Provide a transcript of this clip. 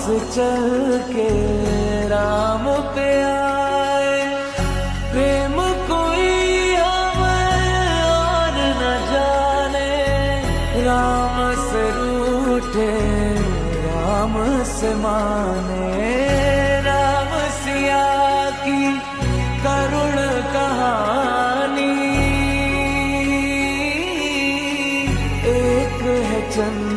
चल के राम पे आए। प्रेम कोई हमें और न जाने, राम से रूठे राम से माने। राम सिया की करुण कहानी, एक है चंद